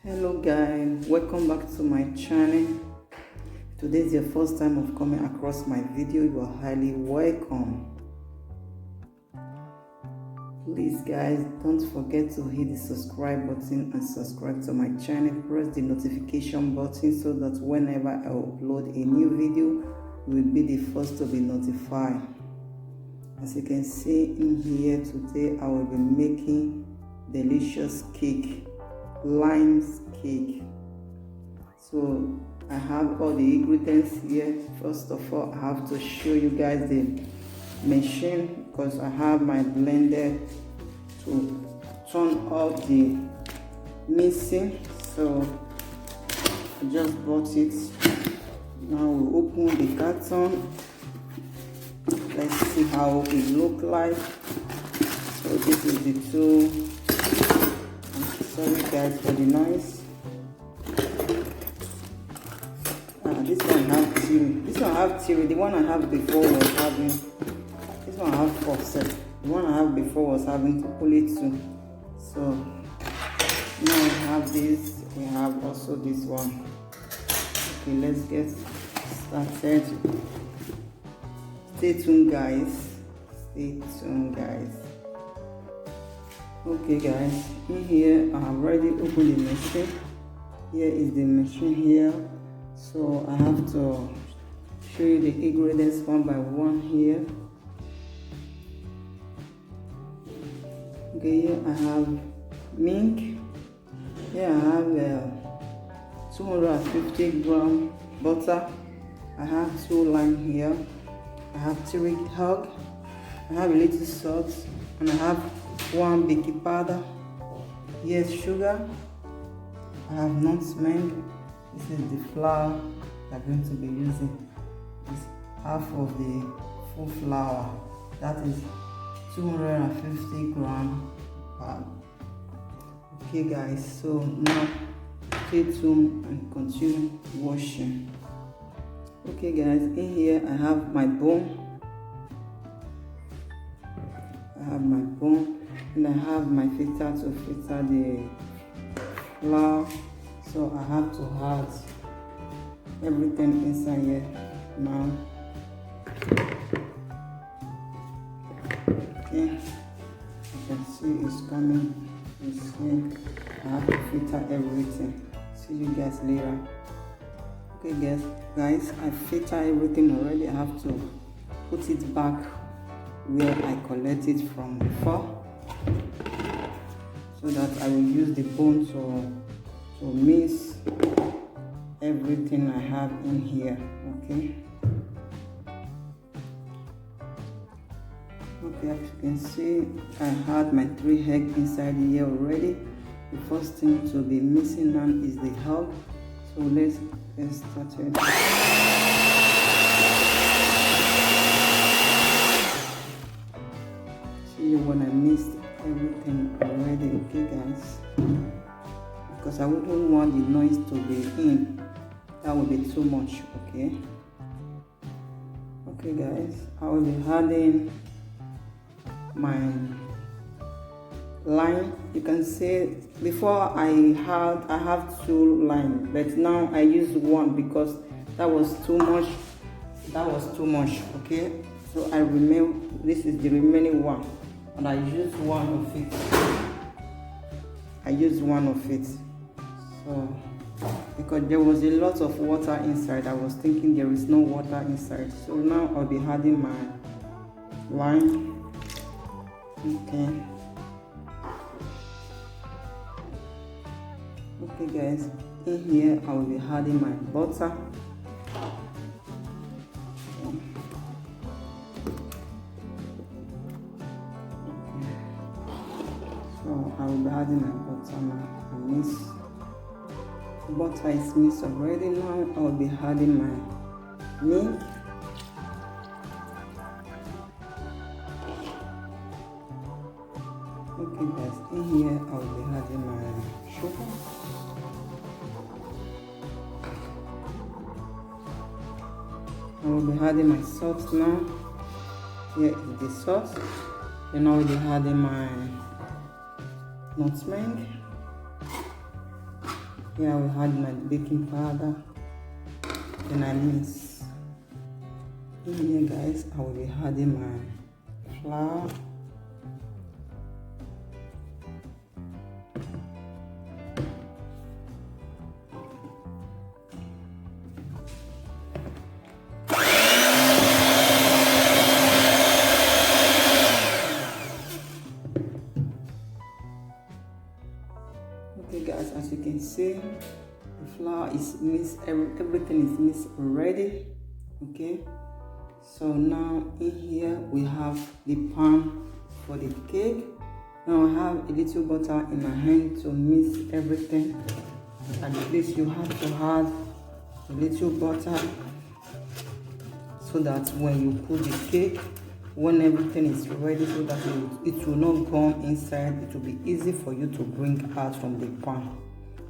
Hello guys, welcome back to my channel. If today is your first time of coming across my video, you are highly welcome. Please guys, don't forget to hit the subscribe button and subscribe to my channel. Press the notification button so that whenever I upload a new video, you will be the first to be notified. As you can see in here, today I will be making delicious cake, limes cake. So I have all the ingredients here. First of all, I have to show you guys the machine because I have my blender to turn off the mixing. So I just bought it. Now we open the carton. Let's see how it look like. So this is the tool. Sorry guys for the noise. This one have theory. This one have theory. The one I have before was having. This one I have faucet. The one I have before was having only two. So now we have this. We have also this one. Okay, let's get started. Stay tuned, guys. Stay tuned, guys. Okay guys, in here I have already opened the machine. Here is the machine here. So I have to show you the ingredients one by one here. Okay, here I have milk. Here I have 250 gram butter. I have 2 lime here. I have 3 egg. I have a little salt, and I have 1 baking powder. Here's sugar. I have nutmeg. This is the flour I'm going to be using. It's half of the full flour. That is 250 grams. Okay guys, so now stay tuned and continue washing. Okay guys, in here I have my bone. And I have my filter to filter the flour. So I have to add everything inside here now. Okay, you can see it's coming. It's here. I have to filter everything. See you guys later. Okay guys, I filter everything already. I have to put it back where I collected from before, so that I will use the bone to mix everything I have in here. Okay, as you can see, I had my 3 eggs inside here already. The first thing to be missing now is the egg. So let's get started. See when I mixed everything already. Okay guys, because I wouldn't want the noise to be in. That would be too much. Okay guys, I will be adding my lime. You can see before I have 2 lime, but now I use 1 because that was too much. Okay, so I remove. This is the remaining one, and I use 1 of it. So because there was a lot of water inside, I was thinking there is no water inside. So now I'll be adding my lime. Okay guys, in here I will be adding my butter. So I will be adding my butter now. Butter is mixed already. Now I will be adding my milk. Okay guys, in here I will be adding my sugar. I will be adding my salt now. Here is the salt. Then I will be adding my nutmeg. Here I will add my baking powder, then I mix. In here guys, I will be adding my flour, okay guys, as you can see, the flour is mixed, everything is mixed already. Okay, so now in here we have the pan for the cake. Now I have a little butter in my hand to mix everything. At least you have to add a little butter so that when you put the cake, when everything is ready, so that it will not gum inside, it will be easy for you to bring out from the pan.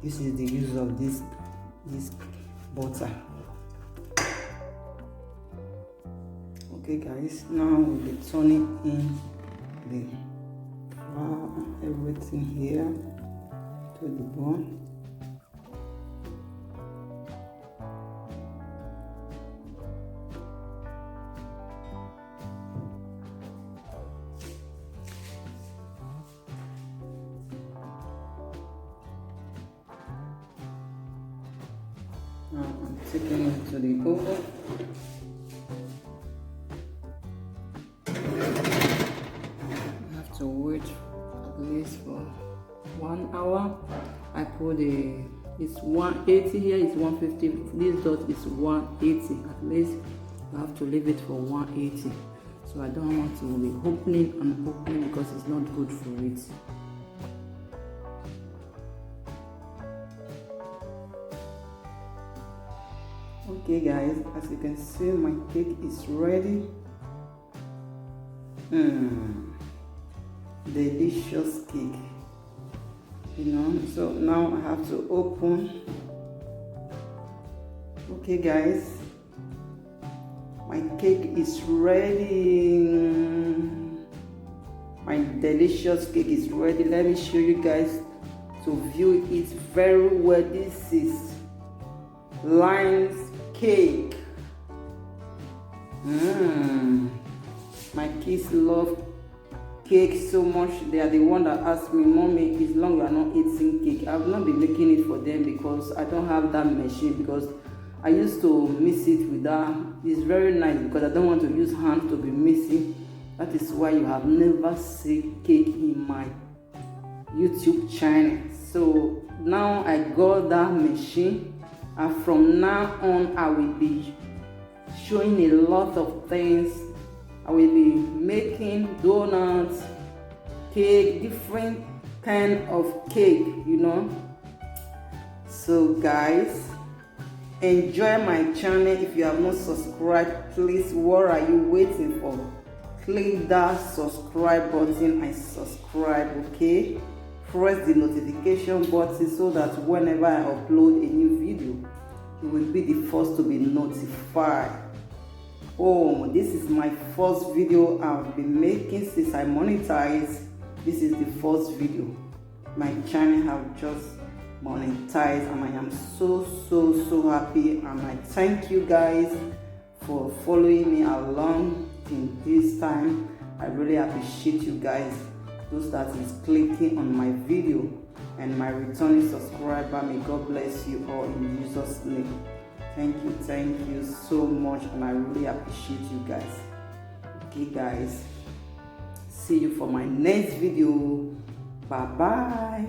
This is the use of this butter. Okay guys, now we'll be turning in the flour, everything here to the bone. Now I'm taking it to the oven. I have to wait at least for 1 hour. I put it's 180 here, it's 150. This dot is 180. At least I have to leave it for 180. So I don't want to be opening and opening because it's not good for it. Okay guys, as you can see, my cake is ready. Delicious cake, you know. So now I have to open. Okay guys, my cake is ready. My delicious cake is ready. Let me show you guys to view it very well. This is Line's cake. My kids love cake so much. They are the one that ask me, "Mommy, as long you are not eating cake." I've not been making it for them because I don't have that machine, because I used to mix it with that. It's very nice because I don't want to use hand to be mixing. That is why you have never seen cake in my YouTube channel. So now I got that machine, and from now on I will be showing a lot of things. I will be making donuts, cake, different kind of cake, you know. So guys, enjoy my channel. If you have not subscribed, please, what are you waiting for? Click that subscribe button and subscribe, okay? Press the notification button so that whenever I upload a new video, you will be the first to be notified. Oh, this is my first video I've been making since I monetized. This is the first video. My channel have just monetized, and I am so happy, and I thank you guys for following me along in this time. I really appreciate you guys, those that is clicking on my video, and my returning subscriber. May God bless you all in Jesus' name. Thank you so much, and I really appreciate you guys. Okay guys, see you for my next video. Bye bye.